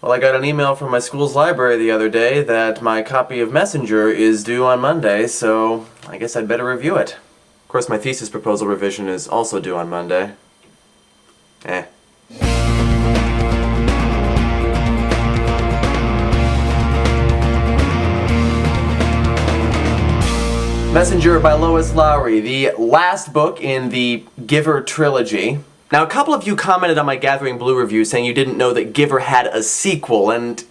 Well, I got an email from my school's library the other day that my copy of Messenger is due on Monday, so I guess I'd better review it. Of course, my thesis proposal revision is also due on Monday. Messenger by Lois Lowry, the last book in the Giver trilogy. Now, a couple of you commented on my Gathering Blue review saying you didn't know that Giver had a sequel, and,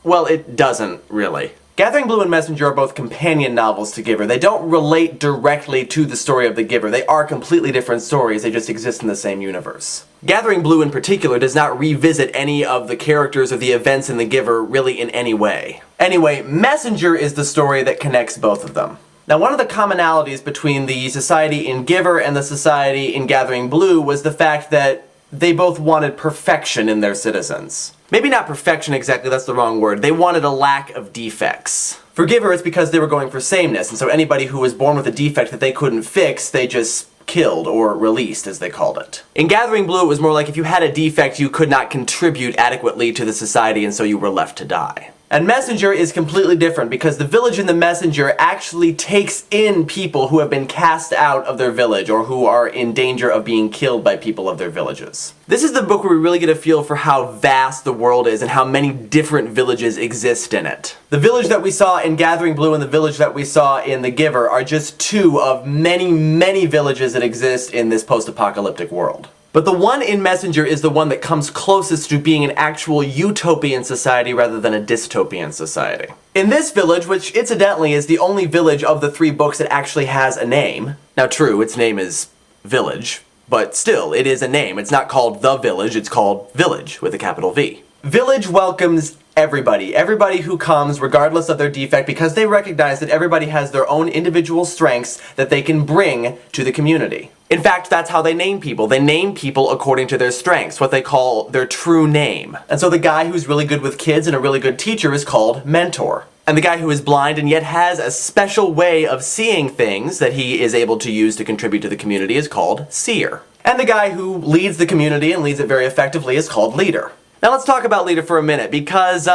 well, it doesn't, really. Gathering Blue and Messenger are both companion novels to Giver. They don't relate directly to the story of the Giver. They are completely different stories, they just exist in the same universe. Gathering Blue in particular does not revisit any of the characters or the events in the Giver really in any way. Anyway, Messenger is the story that connects both of them. Now, one of the commonalities between the society in Giver and the society in Gathering Blue was the fact that they both wanted perfection in their citizens. Maybe not perfection exactly, that's the wrong word. They wanted a lack of defects. For Giver, it's because they were going for sameness, and so anybody who was born with a defect that they couldn't fix, they just killed, or released, as they called it. In Gathering Blue, it was more like if you had a defect, you could not contribute adequately to the society, and so you were left to die. And Messenger is completely different because the village in the Messenger actually takes in people who have been cast out of their village or who are in danger of being killed by people of their villages. This is the book where we really get a feel for how vast the world is and how many different villages exist in it. The village that we saw in Gathering Blue and the village that we saw in The Giver are just two of many, many villages that exist in this post-apocalyptic world. But the one in Messenger is the one that comes closest to being an actual utopian society rather than a dystopian society. In this village, which incidentally is the only village of the three books that actually has a name. Now true, its name is Village, but still, it is a name. It's not called The Village, it's called Village with a capital V. Village welcomes everybody who comes regardless of their defect because they recognize that everybody has their own individual strengths that they can bring to the community. In fact, that's how they name people. They name people according to their strengths, what they call their true name. And so the guy who's really good with kids and a really good teacher is called Mentor. And the guy who is blind and yet has a special way of seeing things that he is able to use to contribute to the community is called Seer. And the guy who leads the community and leads it very effectively is called Leader. Now let's talk about Leader for a minute, because,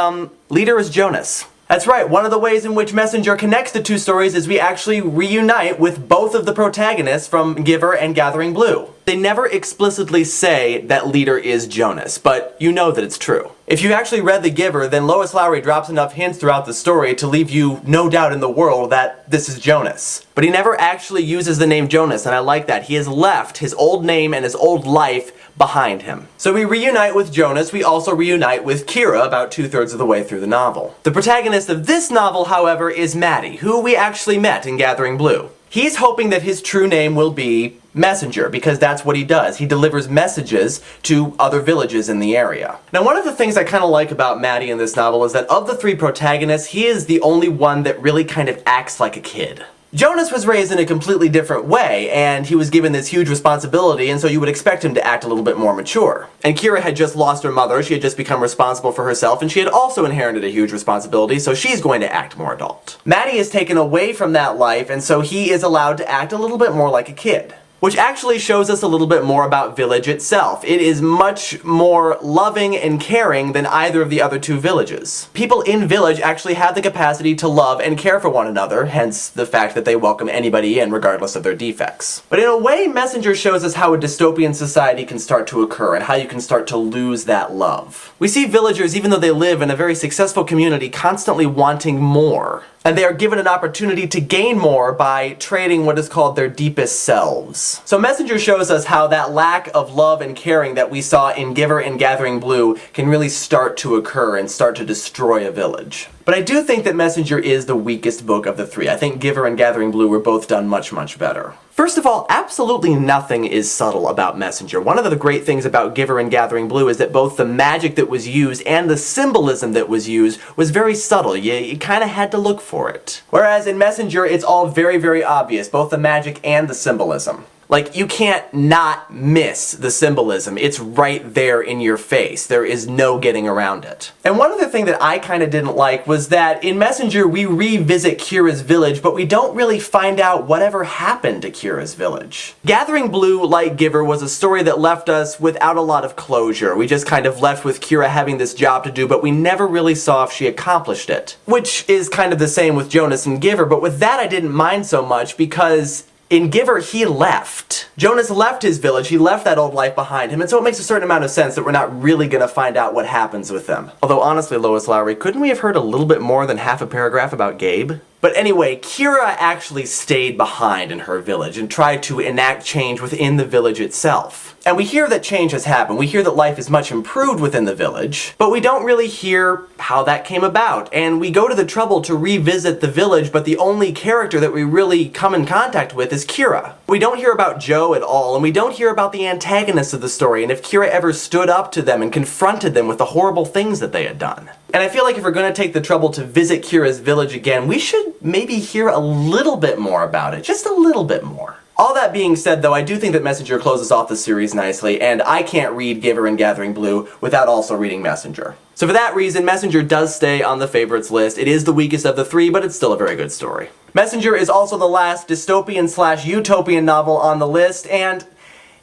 Leader is Jonas. That's right, one of the ways in which Messenger connects the two stories is we actually reunite with both of the protagonists from Giver and Gathering Blue. They never explicitly say that Leader is Jonas, but you know that it's true. If you actually read The Giver, then Lois Lowry drops enough hints throughout the story to leave you no doubt in the world that this is Jonas. But he never actually uses the name Jonas, and I like that. He has left his old name and his old life behind him. So we reunite with Jonas, we also reunite with Kira about 2/3 of the way through the novel. The protagonist of this novel, however, is Maddie, who we actually met in Gathering Blue. He's hoping that his true name will be Messenger, because that's what he does. He delivers messages to other villages in the area. Now, one of the things I kind of like about Maddie in this novel is that of the three protagonists, he is the only one that really kind of acts like a kid. Jonas was raised in a completely different way, and he was given this huge responsibility, and so you would expect him to act a little bit more mature. And Kira had just lost her mother, she had just become responsible for herself, and she had also inherited a huge responsibility, so she's going to act more adult. Maddie is taken away from that life, and so he is allowed to act a little bit more like a kid. Which actually shows us a little bit more about Village itself. It is much more loving and caring than either of the other two villages. People in Village actually have the capacity to love and care for one another, hence the fact that they welcome anybody in regardless of their defects. But in a way, Messenger shows us how a dystopian society can start to occur and how you can start to lose that love. We see villagers, even though they live in a very successful community, constantly wanting more. And they are given an opportunity to gain more by trading what is called their deepest selves. So Messenger shows us how that lack of love and caring that we saw in Giver and Gathering Blue can really start to occur and start to destroy a village. But I do think that Messenger is the weakest book of the three. I think Giver and Gathering Blue were both done much, much better. First of all, absolutely nothing is subtle about Messenger. One of the great things about Giver and Gathering Blue is that both the magic that was used and the symbolism that was used was very subtle. You kind of had to look for it. Whereas in Messenger, it's all very, very obvious, both the magic and the symbolism. Like, you can't not miss the symbolism. It's right there in your face. There is no getting around it. And one other thing that I kind of didn't like was that in Messenger we revisit Kira's village, but we don't really find out whatever happened to Kira's village. Gathering Blue, like Giver, was a story that left us without a lot of closure. We just kind of left with Kira having this job to do, but we never really saw if she accomplished it. Which is kind of the same with Jonas and Giver, but with that I didn't mind so much because in Giver, he left. Jonas left his village, he left that old life behind him, and so it makes a certain amount of sense that we're not really gonna find out what happens with them. Although honestly, Lois Lowry, couldn't we have heard a little bit more than half a paragraph about Gabe? But anyway, Kira actually stayed behind in her village and tried to enact change within the village itself. And we hear that change has happened. We hear that life is much improved within the village, but we don't really hear how that came about. And we go to the trouble to revisit the village, but the only character that we really come in contact with is Kira. We don't hear about Joe at all, and we don't hear about the antagonists of the story, and if Kira ever stood up to them and confronted them with the horrible things that they had done. And I feel like if we're going to take the trouble to visit Kira's village again, we should maybe hear a little bit more about it. Just a little bit more. All that being said, though, I do think that Messenger closes off the series nicely, and I can't read Giver and Gathering Blue without also reading Messenger. So for that reason, Messenger does stay on the favorites list. It is the weakest of the three, but it's still a very good story. Messenger is also the last dystopian/utopian novel on the list, and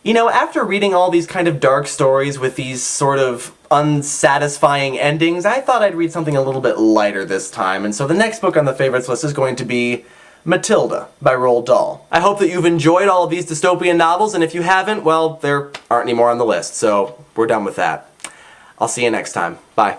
you know, after reading all these kind of dark stories with these sort of unsatisfying endings, I thought I'd read something a little bit lighter this time, and so the next book on the favorites list is going to be Matilda by Roald Dahl. I hope that you've enjoyed all of these dystopian novels, and if you haven't, well, there aren't any more on the list, so we're done with that. I'll see you next time. Bye.